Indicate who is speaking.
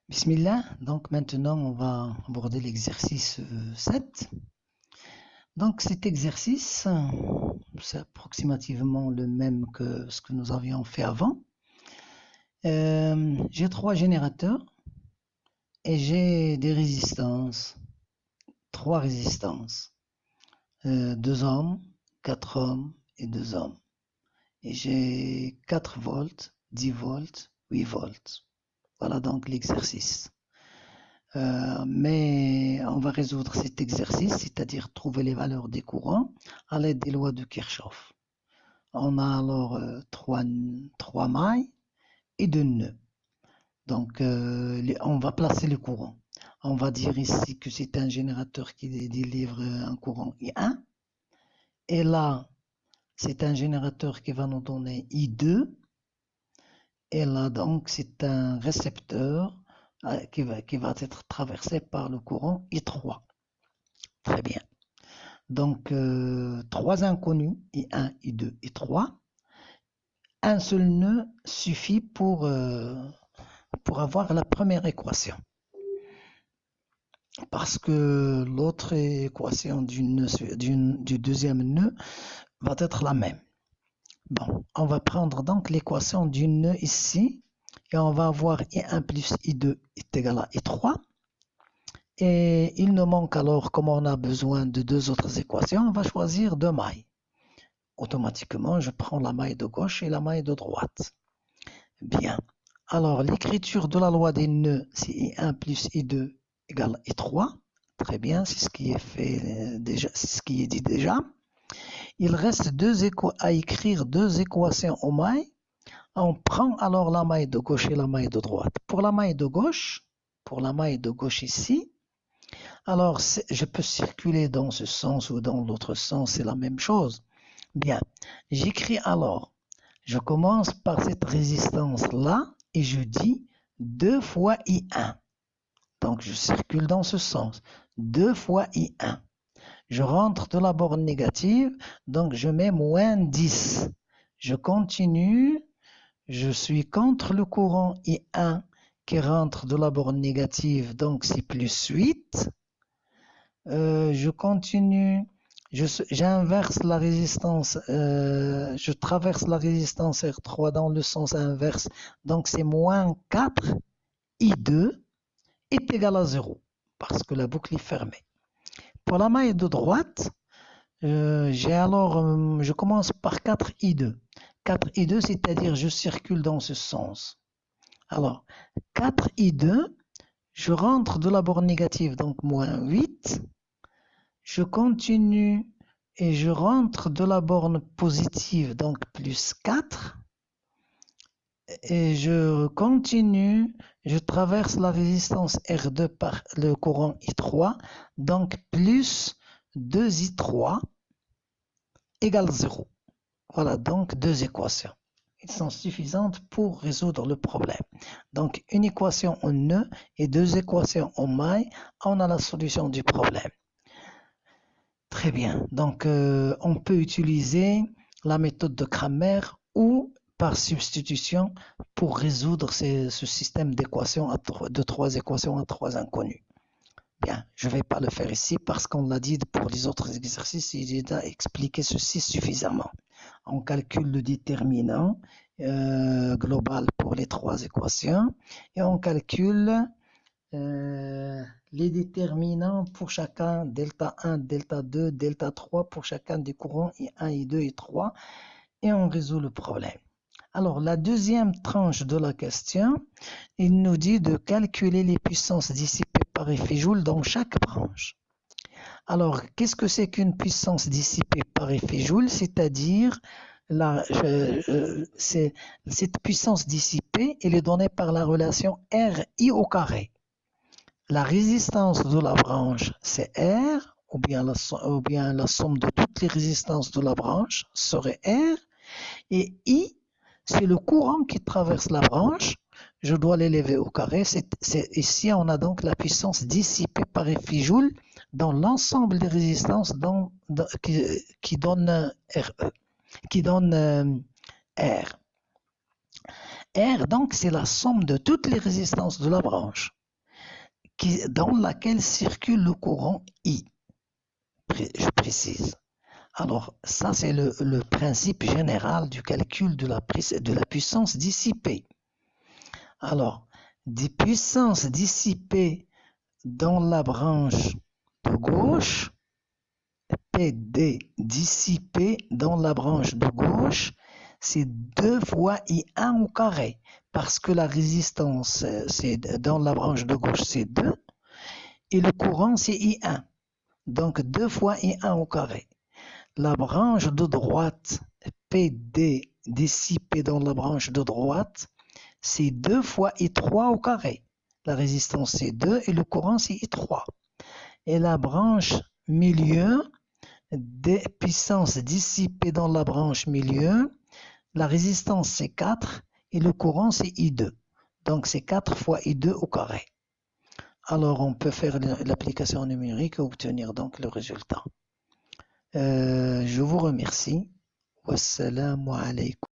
Speaker 1: Bismillah, donc maintenant on va aborder l'exercice 7. Donc cet exercice, c'est approximativement le même que ce que nous avions fait avant. J'ai trois générateurs et j'ai des résistances, trois résistances, 2 ohms, 4 ohms et 2 ohms. Et j'ai 4 volts, 10 volts, 8 volts. Voilà donc l'exercice. Mais on va résoudre cet exercice, c'est-à-dire trouver les valeurs des courants à l'aide des lois de Kirchhoff. On a alors trois mailles et deux nœuds. Donc on va placer le courant. On va dire ici que c'est un générateur qui délivre un courant I1. Et là, c'est un générateur qui va nous donner I2. Et là, donc, c'est un récepteur qui va être traversé par le courant I3. Très bien. Donc, trois inconnus, I1, I2, I3. Un seul nœud suffit pour avoir la première équation. Parce que l'autre équation du deuxième nœud va être la même. Bon, on va prendre donc l'équation du nœud ici. Et on va avoir I1 plus I2 est égal à I3. Et il nous manque alors, comme on a besoin de deux autres équations, on va choisir deux mailles. Automatiquement, je prends la maille de gauche et la maille de droite. Bien. Alors, l'écriture de la loi des nœuds, c'est I1 plus I2 égale I3. Très bien, c'est ce qui est fait déjà, c'est ce qui est dit déjà. Il reste à écrire deux équations aux mailles. On prend alors la maille de gauche et la maille de droite. Pour la maille de gauche ici, alors je peux circuler dans ce sens ou dans l'autre sens, c'est la même chose. Bien, j'écris alors, je commence par cette résistance-là et je dis 2 fois I1. Donc je circule dans ce sens, 2 fois I1. Je rentre de la borne négative, donc je mets moins 10. Je continue, je suis contre le courant I1 qui rentre de la borne négative, donc c'est plus 8. Je continue, j'inverse la résistance, je traverse la résistance R3 dans le sens inverse, donc c'est moins 4 I2 est égal à 0, parce que la boucle est fermée. Pour la maille de droite, je commence par 4 I2. 4 I2, c'est-à-dire je circule dans ce sens. Alors, 4 I2, je rentre de la borne négative, donc moins 8. Je continue et je rentre de la borne positive, donc plus 4. Et je continue, je traverse la résistance R2 par le courant I3, donc plus 2I3 égale 0. Voilà donc deux équations. Elles sont suffisantes pour résoudre le problème. Donc une équation en nœud et deux équations en maille, on a la solution du problème. Très bien, donc on peut utiliser la méthode de Cramer ou par substitution pour résoudre ce système d'équations de trois équations à trois inconnus. Bien, je ne vais pas le faire ici parce qu'on l'a dit pour les autres exercices, il a expliqué ceci suffisamment. On calcule le déterminant global pour les trois équations et on calcule les déterminants pour chacun, delta 1, delta 2, delta 3 pour chacun des courants I1, I2 et 3 et on résout le problème. Alors la deuxième tranche de la question, il nous dit de calculer les puissances dissipées par effet Joule dans chaque branche. Alors qu'est-ce que c'est qu'une puissance dissipée par effet Joule? C'est-à-dire cette puissance dissipée, elle est donnée par la relation RI au carré. La résistance de la branche, c'est R, ou bien la somme de toutes les résistances de la branche serait R, et I, c'est le courant qui traverse la branche, je dois l'élever au carré, ici on a donc la puissance dissipée par effet Joule dans l'ensemble des résistances qui donne RE, qui donne R. R, donc, c'est la somme de toutes les résistances de la branche. dans laquelle circule le courant I. Je précise. Alors, ça, c'est le principe général du calcul de la puissance dissipée. Alors, des puissances dissipées dans la branche de gauche, PD dissipé dans la branche de gauche, c'est 2 fois I1 au carré, parce que la résistance dans la branche de gauche, c'est 2, et le courant, c'est I1. Donc, 2 fois I1 au carré. La branche de droite, PD dissipé dans la branche de droite, c'est 2 fois I3 au carré. La résistance, c'est 2 et le courant, c'est I3. Et la branche milieu, des puissances dissipées dans la branche milieu, la résistance, c'est 4 et le courant, c'est I2. Donc, c'est 4 fois I2 au carré. Alors, on peut faire l'application numérique et obtenir donc le résultat. Je vous remercie. Wassalamu alaikum.